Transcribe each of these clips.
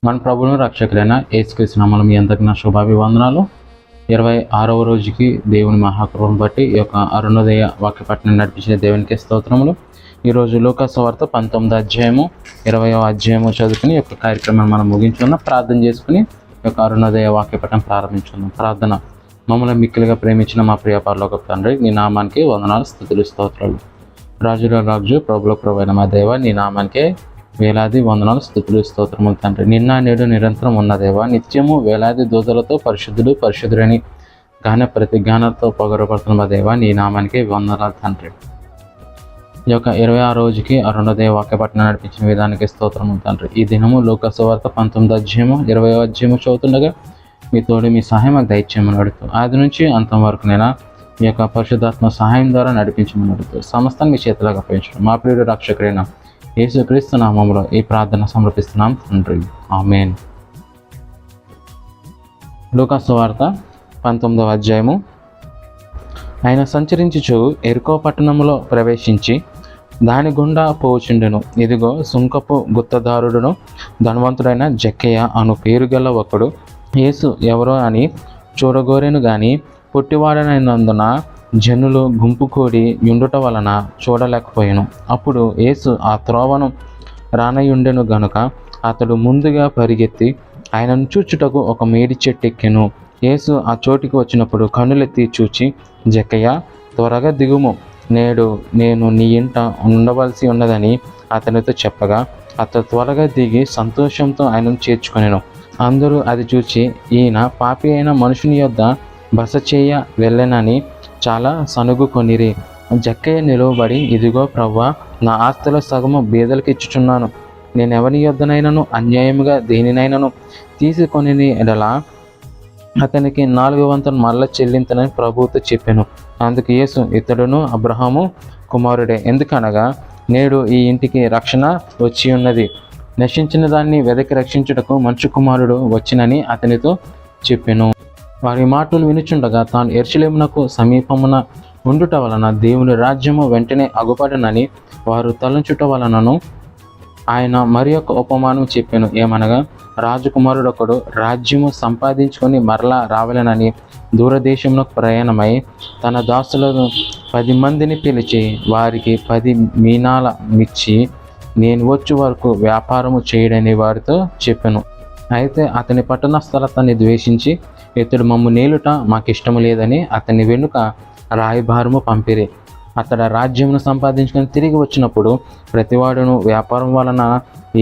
మన ప్రభువును రక్షకులైన యేసుక్రీస్తు నామములో మీ అందరికీ నా శుభాభివందనాలు. 26వ రోజుకి దేవుని మహాకృపను బట్టి ఈ యొక్క అరుణోదయ వాక్యపట్నం నడిపించిన దేవునికి స్తోత్రములు. ఈరోజు లూకా సువార్త 19వ అధ్యాయము 20వ అధ్యాయము చదువుకుని ఈ యొక్క కార్యక్రమాన్ని మనం ముగించుకుందాం. ప్రార్థన చేసుకుని ఈ యొక్క అరుణోదయ వాక్యపట్నం ప్రారంభించుకుందాం. ప్రార్థన. మమ్మల్ని మిక్కిలిగా ప్రేమించిన మా ప్రియ పరలోకపు తండ్రి, నీ నామానికి వందనాలు, స్తుతులు, స్తోత్రాలు. రాజుల రాజు, ప్రభుల ప్రభువైన మా దేవ, నీ నామానికే వేలాది వందనాలు, స్తుతులు, స్తోత్రములు తండ్రి. నిన్న నేడు నిరంతరం ఉన్న దేవ, నిత్యము వేలాది దూతలతో పరిశుద్ధుడని ప్రతి జ్ఞానంతో పొగరపడుతున్న మా దేవ, నీ నామానికి వందనాలు తండ్రి. ఈ యొక్క 26వ రోజుకి అరుణోదయ వాక్యపట్నం నడిపించిన విధానానికి స్తోత్రములు తండ్రి. ఈ దినము లూకా సువార్త 19వ అధ్యాయము 20వ అధ్యాయము చదువుతుండగా మీ తోడు మీ సహాయం మాకు దయచేయమని అడుగుతూ, ఆది నుంచి అంతం వరకు నేను మీ యొక్క పరిశుద్ధాత్మ సహాయం ద్వారా నడిపించమని అడుగుతూ సమస్తాన్ని మీ చేతులకు అప్పగించడం మా ప్రియుడు రక్షకుడైన యేసుక్రీస్తు నామములో ఈ ప్రార్థన సమర్పిస్తున్నాం తండ్రి, ఆమేన్. లూకా సువార్త 19వ అధ్యాయము. ఆయన సంచరించుచు యెరికో పట్టణములో ప్రవేశించి దాని గుండా పోచుండెను. ఇదిగో సుంకపు గుత్తదారుడును ధనవంతుడైన జక్కయ్య అను పేరు గల ఒకడు యేసు ఎవరో అని చూడగోరెను గాని పొట్టివాడనైనందున జనులు గుంపు కూడి యుండుట వలన చూడలేకపోయాను. అప్పుడు యేసు ఆ త్రోవను రానయుండెను గనుక అతడు ముందుగా పరిగెత్తి ఆయనను చూచుటకు ఒక మేడి చెట్టు ఎక్కెను. యేసు ఆ చోటికి వచ్చినప్పుడు కన్నులెత్తి చూచి, జక్కయ్య, త్వరగా దిగుము, నేడు నేను నీ ఇంట ఉండవలసి ఉన్నదని అతనితో చెప్పగా అతడు త్వరగా దిగి సంతోషంతో ఆయనను చేర్చుకొనెను. అందరూ అది చూచి, ఈయన పాపి అయిన మనుషుని యొద్ద బస చేయ వెళ్ళనని చాలా సనుగుకొనిరి. జక్కయ్య నిలువబడి, ఇదిగో ప్రవ్వా, నా ఆస్తిలో సగము బీదలకు ఇచ్చుచున్నాను. నేను ఎవరి యొద్దనైనను అన్యాయముగా దేనినైనను తీసుకొని ఎడలా అతనికి 4 వంతులు మరల చెల్లింతనని ప్రభువుతో చెప్పాను. అందుకు యేసు, ఇతడును అబ్రహాము కుమారుడే, ఎందుకనగా నేడు ఈ ఇంటికి రక్షణ వచ్చి ఉన్నది. నశించిన దాన్ని వెదకి రక్షించుటకు మనుష్య కుమారుడు వచ్చినని అతనితో చెప్పెను. వారి మాటలు వినుచుండగా తాను యెరూషలేమునకు సమీపమున ఉండుట వలన దేవుని రాజ్యము వెంటనే అగుపడనని వారు తలంచుట వలనను ఆయన మరి యొక్క ఉపమానం చెప్పాను. ఏమనగా, రాజకుమారుడు ఒకడు రాజ్యము సంపాదించుకొని మరలా రావాలనని దూరదేశమునకు ప్రయాణమై తన దాసులను 10 మందిని పిలిచి వారికి 10 మీనాల మిచ్చి నేను వచ్చే వరకు వ్యాపారము చేయడని వారితో చెప్పాను. అయితే అతని పట్టణ స్థలతని ద్వేషించి, ఇతడు మమ్ము నేలుట మాకిష్టము లేదని అతని వెనుక రాయబారము పంపిరి. అతడు రాజ్యమును సంపాదించుకొని తిరిగి వచ్చినప్పుడు ప్రతివాడును వ్యాపారం వలన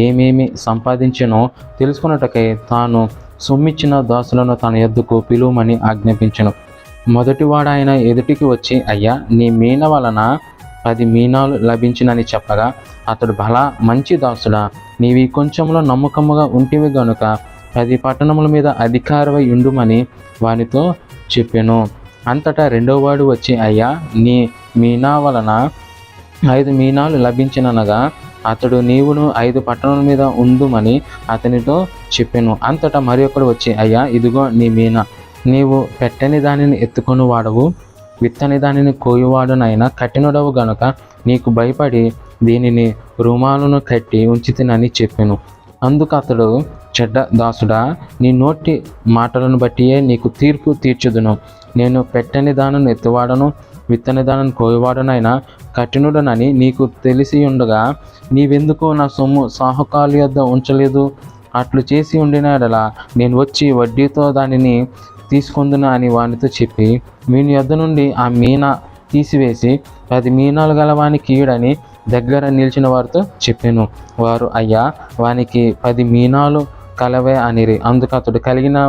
ఏమేమి సంపాదించినో తెలుసుకున్నటకై తాను సొమ్మిచ్చిన దాసులను తన యొద్దకు పిలువమని ఆజ్ఞాపించెను. మొదటివాడు ఆయన ఎదుటికి వచ్చి, అయ్యా, నీ మీన వలన 10 మీనాలు లభించినని చెప్పగా అతడు, బలా మంచి దాసుడా, నీవి కొంచెంలో నమ్మకముగా ఉంటివి గనుక 10 పట్టణముల మీద అధికారమై ఉండుమని వానితో చెప్పెను. అంతటా రెండోవాడు వచ్చి, అయ్యా, నీ మీనా వలన 5 మీనాలు లభించిననగా అతడు, నీవును 5 పట్టణముల మీద ఉండుమని అతనితో చెప్పెను. అంతటా మరి ఒకడు వచ్చి, అయ్యా, ఇదిగో నీ మీనా, నీవు పెట్టని దానిని ఎత్తుకొని వాడవు, విత్తని దానిని కోయువాడునైనా కఠినుడవు గనుక నీకు భయపడి దీనిని రుమాలును కట్టి ఉంచితినని చెప్పెను. అందుకు అతడు, చెడ్డ దాసుడా, నీ నోటి మాటలను బట్టియే నీకు తీర్పు తీర్చుదును. నేను పెట్టని దానిని ఎత్తువాడను, విత్తని దానిని కోయువాడనైనా కఠినుడనని నీకు తెలిసి ఉండగా నీవెందుకు నా సొమ్ము సాహుకారుల యొద్ద ఉంచలేదు? అట్లు చేసి ఉండిన యెడల నేను వచ్చి వడ్డీతో దానిని తీసుకొందును అని వానితో చెప్పి వీని యొద్ద నుండి ఆ మీనా తీసివేసి 10 మీనాలు గల వానికి ఇయ్యుడని దగ్గర నిలిచిన వారితో చెప్పాను. వారు, అయ్యా, వానికి 10 మీనాలు కలవే అనిరి. అందుకు అతడు, కలిగిన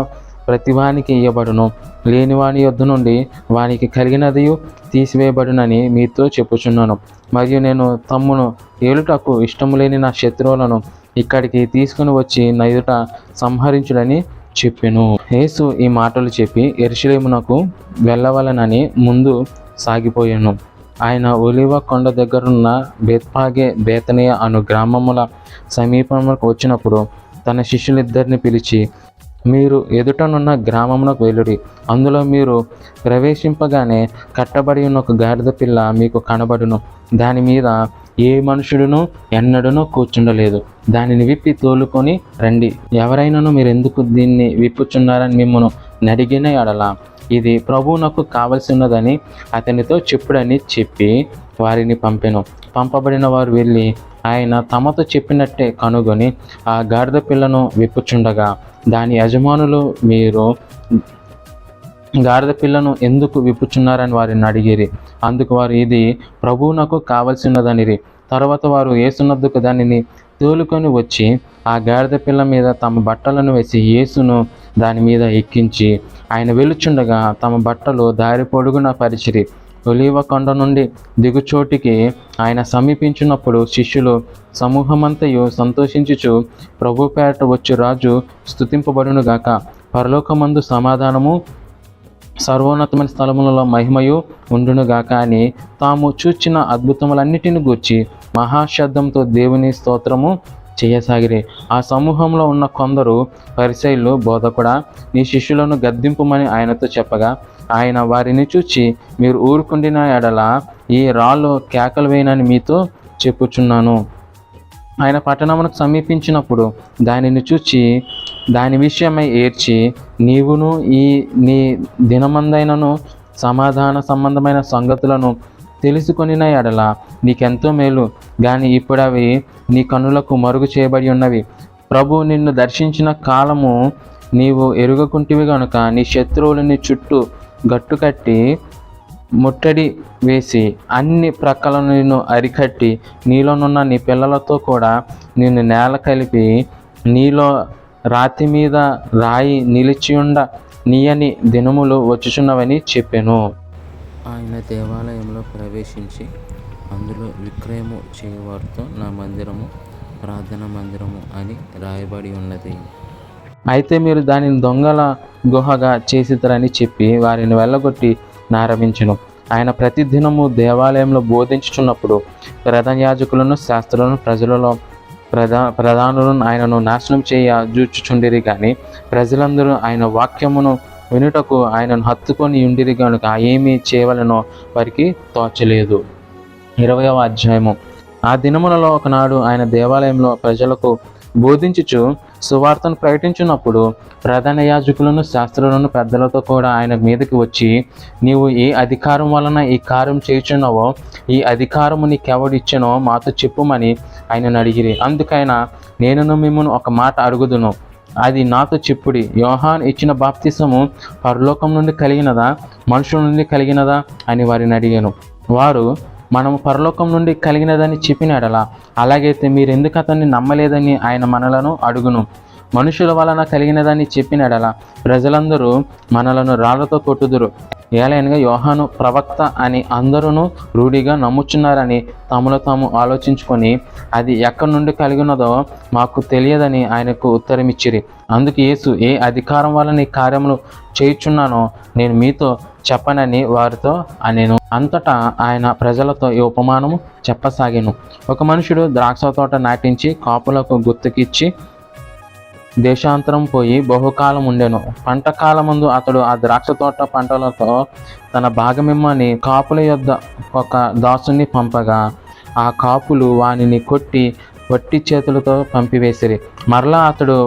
ప్రతివానికి ఇయ్యబడును, లేని వాని యొద్ద నుండి వానికి కలిగినది తీసివేయబడునని మీతో చెప్పుచున్నాను. మరియు నేను తమ్మును ఏలుటకు ఇష్టము లేని నా శత్రువులను ఇక్కడికి తీసుకుని వచ్చి నా ఎదుట సంహరించుడని చెప్పెను. యేసు ఈ మాటలు చెప్పి యెరూషలేమునకు వెళ్ళవలనని ముందు సాగిపోయాను. ఆయన ఒలీవ కొండ దగ్గరున్న బేత్పాగే బేతనియ అను గ్రామముల సమీపములకు వచ్చినప్పుడు తన శిష్యులిద్దరిని పిలిచి, మీరు ఎదుటనున్న గ్రామమునకు వెళ్ళుడి. అందులో మీరు ప్రవేశింపగానే కట్టబడి ఉన్న ఒక గాడిద పిల్ల మీకు కనబడును. దాని మీద ఏ మనుషుడును ఎన్నడూనూ కూర్చుండలేదు. దానిని విప్పి తోలుకొని రండి. ఎవరైనాను మీరు ఎందుకు దీన్ని విప్పుచున్నారని మిమ్మను నడిగిన ఎడల ఇది ప్రభువునకు కావలసినదని అతనితో చెప్పుడని చెప్పి వారిని పంపెను. పంపబడిన వారు వెళ్ళి ఆయన తమతో చెప్పినట్టే కనుగొని ఆ గాడిద పిల్లను విప్పుచుండగా దాని యజమానులు, మీరు గాడిద పిల్లను ఎందుకు విప్పుచున్నారని వారిని అడిగిరి. అందుకు వారు, ఇది ప్రభువునకు కావలసినదనిరి. తర్వాత వారు యేసునొద్దకు దానిని తోలుకొని వచ్చి ఆ గాడిద పిల్ల మీద తమ బట్టలను వేసి యేసును దాని మీద ఎక్కించి ఆయన వెలుచుండగా తమ బట్టలు దారి పొడుగున పరిచిరి. ఒలీవ కొండ నుండి దిగుచోటికి ఆయన సమీపించినప్పుడు శిష్యులు సమూహమంతయు సంతోషించుచు, ప్రభు పేరట వచ్చు రాజు స్తుతింపబడునుగాక, పరలోకమందు సమాధానము, సర్వోన్నతమైన స్థలములలో మహిమయు ఉండునుగాక అని తాము చూచిన అద్భుతములన్నిటిని గూర్చి మహాశబ్దంతో దేవుని స్తోత్రము చేయసాగిరి. ఆ సమూహంలో ఉన్న కొందరు పరిసయ్యులు, బోధకుడా, నీ శిష్యులను గద్దింపుమని ఆయనతో చెప్పగా ఆయన వారిని చూచి, మీరు ఊరుకుండిన ఎడల ఈ రాళ్ళు కేకలు వేయనని మీతో చెప్పుచున్నాను. ఆయన పట్టణమునకు సమీపించినప్పుడు దానిని చూచి దాని విషయమై ఏడ్చి, నీవును నీ దినమందైనను సమాధాన సంబంధమైన సంగతులను తెలుసుకొనిన ఎడల నీకెంతో మేలు, కానీ ఇప్పుడు అవి నీ కన్నులకు మరుగు చేయబడి ఉన్నవి. ప్రభు నిన్ను దర్శించిన కాలము నీవు ఎరుగకుంటివి గనుక నీ శత్రువులని చుట్టూ గట్టుకట్టి ముట్టడి వేసి అన్ని ప్రక్కలను నిన్ను అరికట్టి నీలోనున్న నీ పిల్లలతో కూడా నిన్ను నేల కలిపి నీలో రాతి మీద రాయి నిలిచియుండ నీయని దినములు వచ్చుచున్నవని చెప్పెను. ఆయన దేవాలయంలో ప్రవేశించి అందులో విక్రయము చేయవారితో నా మందిరము ప్రార్థన మందిరము అని రాయబడి ఉన్నది. అయితే మీరు దానిని దొంగల గుహగా చేసిద్దరని చెప్పి వారిని వెళ్ళగొట్టి నారవించెను. ఆయన ప్రతిదినము దేవాలయంలో బోధించుచున్నప్పుడు ప్రధాన యాజకులను, శాస్త్రులను, ప్రజలలో ప్రధానులను ఆయనను నాశనం చేయ జూచుచుండిరి. కానీ ప్రజలందరూ ఆయన వాక్యమును వినుటకు ఆయనను హత్తుకొని ఉండిరి కనుక ఏమీ చేయవలనో వారికి తోచలేదు. 20వ అధ్యాయము. ఆ దినములలో ఒకనాడు ఆయన దేవాలయంలో ప్రజలకు బోధించుచు సువార్తను ప్రకటించినప్పుడు ప్రధాన యాజకులను, శాస్త్రులను, పెద్దలతో కూడా ఆయన మీదకి వచ్చి, నీవు ఏ అధికారం వలన ఈ కార్యం చేయుచున్నావో, ఈ అధికారము నీకెవడిచ్చెనో మాతో చెప్పుమని ఆయనను అడిగిరి. అందుకైనా, నేను మిమ్మల్ని ఒక మాట అడుగుదును, అది నాతో చెప్పుడి. యోహాను ఇచ్చిన బాప్తిసము పరలోకం నుండి కలిగినదా, మనుషుల నుండి కలిగినదా అని వారిని అడిగాను. వారు, మనము పరలోకం నుండి కలిగినదని చెప్పినాడలా, అలాగైతే మీరెందుకు అతన్ని నమ్మలేదని ఆయన మనలను అడుగును. మనుషుల వలన కలిగినదని చెప్పినాడలా ప్రజలందరూ మనలను రాళ్లతో కొట్టుదురు. ఏలైనగా యోహాను ప్రవక్త అని అందరూ రూఢిగా నమ్ముచున్నారని తమలో తాము ఆలోచించుకొని, అది ఎక్కడి నుండి కలిగినదో మాకు తెలియదని ఆయనకు ఉత్తరమిచ్చిరి. అందుకు యేసు, ఏ అధికారం వలన ఈ కార్యములు చేయుచున్నానో నేను మీతో చెప్పనని వారితో అనెను. అంతటా ఆయన ప్రజలతో ఈ ఉపమానము చెప్పసాగెను. ఒక మనుషుడు ద్రాక్ష తోట నాటించి కాపులకు గుర్తుకిచ్చి దేశాంతరం పోయి బహుకాలం ఉండెను. పంట కాలమందు అతడు ఆ ద్రాక్ష తోట పంటలతో తన భాగమిమ్మని కాపుల యొద్ద ఒక దాసుని పంపగా ఆ కాపులు వానిని కొట్టి వట్టి చేతులతో పంపివేసిరి. మరలా అతడు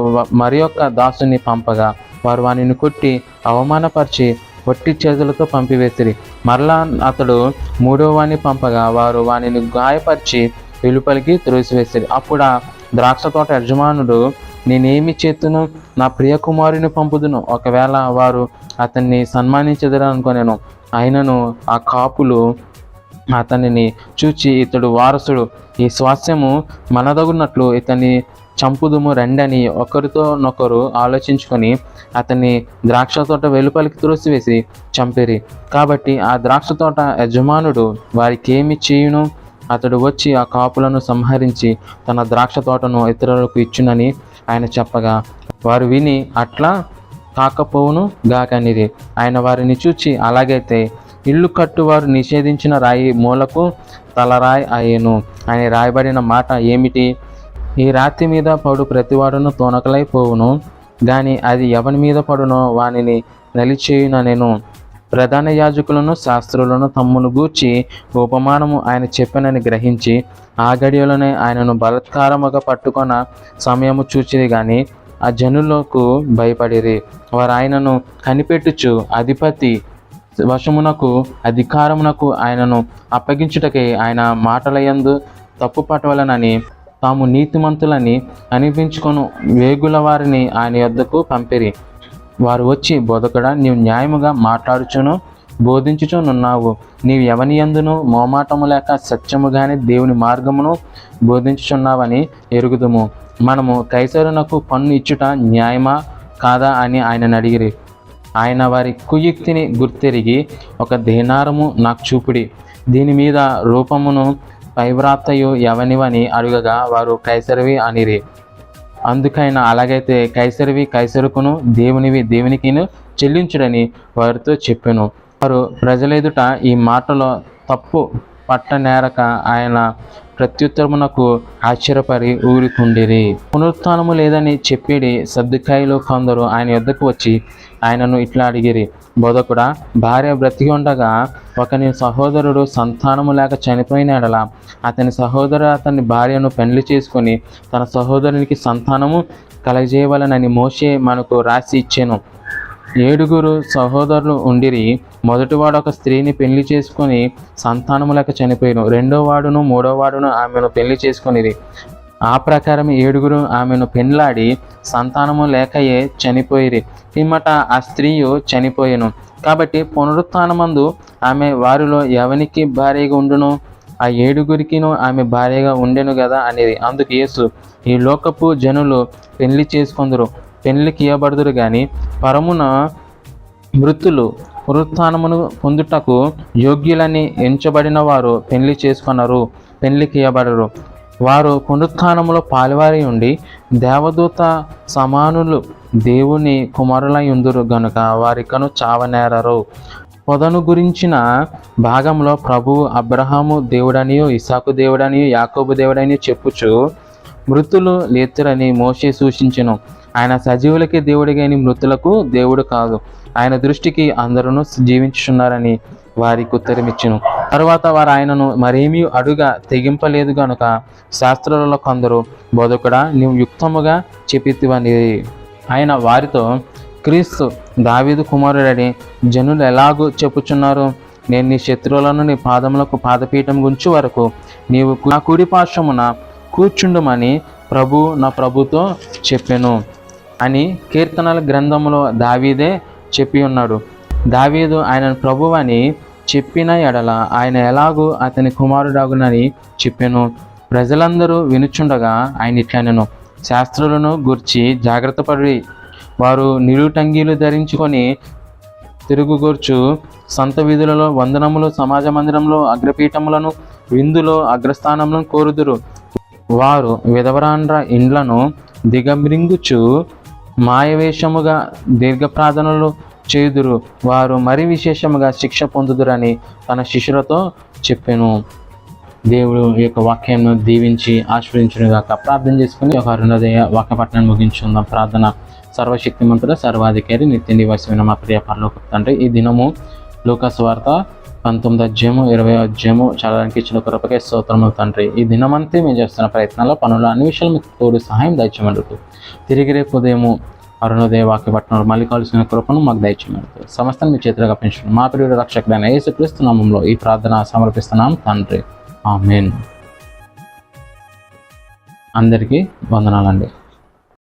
మరి యొక్క దాసుని పంపగా వారు వానిని కొట్టి అవమానపరిచి వట్టి చేతులతో పంపివేసిరి. మరలా అతడు మూడో వాణ్ణి పంపగా వారు వానిని గాయపరిచి వెలుపలికి త్రోసివేసిరి. అప్పుడు ఆ ద్రాక్ష తోట యజమానుడు, నేనేమి చేతును, నా ప్రియ కుమారుని పంపుదును, ఒకవేళ వారు అతన్ని సన్మానించదురు అనుకొనెను. అయినను ఆ కాపులు అతనిని చూచి, ఇతడు వారసుడు, ఈ స్వాస్థ్యము మనదగునట్లు ఇతన్ని చంపుదుము రండని ఒకరితోనొకరు ఆలోచించుకొని అతన్ని ద్రాక్ష తోట వెలుపలికి త్రోసివేసి చంపిరి. కాబట్టి ఆ ద్రాక్ష తోట యజమానుడు వారికి ఏమి చేయును? అతడు వచ్చి ఆ కాపులను సంహరించి తన ద్రాక్ష తోటను ఇతరులకు ఇచ్చునని ఆయన చెప్పగా వారు విని, అట్లా కాకపోవును గాకనిరి. ఆయన వారిని చూచి, అలాగైతే ఇల్లు కట్టువారు నిషేధించిన రాయి మూలకు తలరాయి అయ్యెను అని రాయబడిన మాట ఏమిటి? ఈ రాతి మీద పడు ప్రతివాడును తోనకలైపోవును, కానీ అది ఎవని మీద పడునో వానిని నలిచేయుననెను. ప్రధాన యాజకులను శాస్త్రులను తమ్మును గూర్చి ఉపమానము ఆయన చెప్పనని గ్రహించి ఆ గడియలోనే ఆయనను బలాత్కారముగా పట్టుకొన సమయము చూచిరి గాని ఆ జనులకు భయపడిరి. వారు ఆయనను కనిపెట్టుచు అధిపతి వశమునకు అధికారమునకు ఆయనను అప్పగించుటకై ఆయన మాటలయందు తప్పు పట్టవలనని తాము నీతిమంతులని అనిపించుకొను వేగుల వారిని ఆయన యొద్దకు పంపిరి. వారు వచ్చి, బోధకుడా, నీవు న్యాయముగా మాట్లాడుచును బోధించుచునున్నావు. నీవు ఎవని యందును మోమాటము లేక సత్యముగానే దేవుని మార్గమును బోధించుచున్నావని ఎరుగుదుము. మనము కైసరునకు పన్ను ఇచ్చుట న్యాయమా కాదా అని ఆయనను అడిగిరి. ఆయన వారి కుయుక్తిని గుర్తెరిగి, ఒక దేనారము నాకు చూపుడి, దీని మీద రూపమును పైవ్రాత్తయు ఎవనివని అడుగగా వారు కైసరివి అనిరి. అందుకైనా అలాగైతే కైసరివి కైసరుకును, దేవునివి దేవునికిను చెల్లించుడని వారితో చెప్పెను. వారు ప్రజలెదుట ఈ మాటలో తప్పు పట్టనేరక ఆయన ప్రత్యుత్తరమునకు ఆశ్చర్యపడి ఊరికుండిరి. పునరుత్థానము లేదని చెప్పిడి సద్దుకాయలు కొందరు ఆయన యొద్దకు వచ్చి ఆయనను ఇట్లా అడిగిరి, బోధకుడా, భార్య బ్రతికి ఉండగా ఒకని సహోదరుడు సంతానము లేక చనిపోయిన ఎడల అతని సహోదరుడు అతని భార్యను పెండ్లి చేసుకొని తన సహోదరునికి సంతానము కలగజేయవలనని మోషే మనకు రాసి ఇచ్చెను. 7 సహోదరులు ఉండిరి. మొదటివాడు ఒక స్త్రీని పెళ్లి చేసుకొని సంతానము లేక చనిపోయిను. 2వ వాడును 3వ వాడును ఆమెను పెళ్లి చేసుకొనిరి. ఆ ప్రకారం 7 ఆమెను పెండ్లాడి సంతానము లేకయే చనిపోయిరి. పిమ్మట ఆ స్త్రీయు చనిపోయెను. కాబట్టి పునరుత్థానమందు ఆమె వారిలో ఎవనికి భార్యగా ఉండును? ఆ 7 ఆమె భార్యగా ఉండెను కదా అనేది. అందుకు యేసు, ఈ లోకపు జనులు పెళ్లి చేసుకొందరు, పెళ్లికి ఇయ్యబడుదురు గాని పరమున మృతులు పునరుత్థానమును పొందుటకు యోగ్యులని ఎంచబడిన వారు పెళ్లి చేసుకొనరు, పెళ్లికి ఇయ్యబడరు. వారు పునరుత్థానములో పాలువారి ఉండి దేవదూత సమానులు దేవుని కుమారులై ఉందురు గనుక వారికను చావనేరరు. పొదను గురించిన భాగంలో ప్రభువు అబ్రహాము దేవుడనియు ఇసాకు దేవుడనియు యాకోబు దేవుడనియు చెప్పుచు మృతులు లేతురని మోషే సూచించెను. ఆయన సజీవులకి దేవుడు గాని మృతులకు దేవుడు కాదు. ఆయన దృష్టికి అందరూ జీవించుచున్నారని వారికి ఉత్తరమిచ్చెను. తరువాత వారు ఆయనను మరేమీ అడుగా తెగింపలేదు గనుక శాస్త్రులలో కొందరు, బోధకుడా, నీవు యుక్తముగా చెప్పితివని. ఆయన వారితో, క్రీస్తు దావీదు కుమారుడని జనులు ఎలాగూ చెప్పుచున్నారు? నేను నీ శత్రువులను నీ పాదములకు పాదపీఠం గుంచు వరకు నీవు నా కుడి పార్శ్వమున కూర్చుండుమని నా ప్రభుతో చెప్పెను అని కీర్తనల గ్రంథములో దావీదే చెప్పి ఉన్నాడు. దావీదు ఆయనను ప్రభువని చెప్పిన ఎడల ఆయన ఎలాగూ అతని కుమారుడాగునని చెప్పెను. ప్రజలందరూ వినుచుండగా ఆయన ఇట్లనెను, శాస్త్రులను గూర్చి జాగ్రత్త పడి వారు నిలుటంగీలు ధరించుకొని తిరుగుగూర్చు సంత వీధులలో వందనములు, సమాజ మందిరంలో అగ్రపీఠములను, విందులో అగ్రస్థానములను కోరుదురు. వారు విధవరాండ్ర ఇండ్లను దిగమ్రింగుచు మాయవేషముగా దీర్ఘప్రార్థనలు చేయుదురు. వారు మరి విశేషముగా శిక్ష పొందుదురని తన శిష్యులతో చెప్పెను. దేవుడు ఈ యొక్క వాక్యాన్ని దీవించి ఆశీర్వదించునుగాక. ప్రార్థన చేసుకుని ఒక అరుణోదయ వాక్యపట్నాన్ని ముగించుకుందాం. ప్రార్థన. సర్వశక్తిమంతుడ, సర్వాధికారి, నిత్య నివాసమైన మా ప్రియ పరలోక తండ్రి, ఈ దినము లూకా సువార్త 19వ అధ్యాయము 20వ అధ్యాయము చదవడానికి ఇచ్చిన కృపకే స్తోత్రములు తండ్రి. ఈ దినమంతా మేము చేస్తున్న ప్రయత్నాల్లో పనులు అన్ని విషయాలు మీకు తోడు సహాయం దయచేయమంటూ తిరిగి రేపు ఉదయము అరుణోదయ వాక్యపట్నంలో మళ్ళీ కావాల్సిన కృపను మాకు దయచేయమంటూ సమస్తం మీ చేతులుగా పెంచుకుని మా ప్రియుడు రక్షకుడైన యేసుక్రీస్తు నామములో ఈ ప్రార్థన సమర్పిస్తున్నాం తండ్రి. ఆమేన్. అందరికీ వందనాలండి.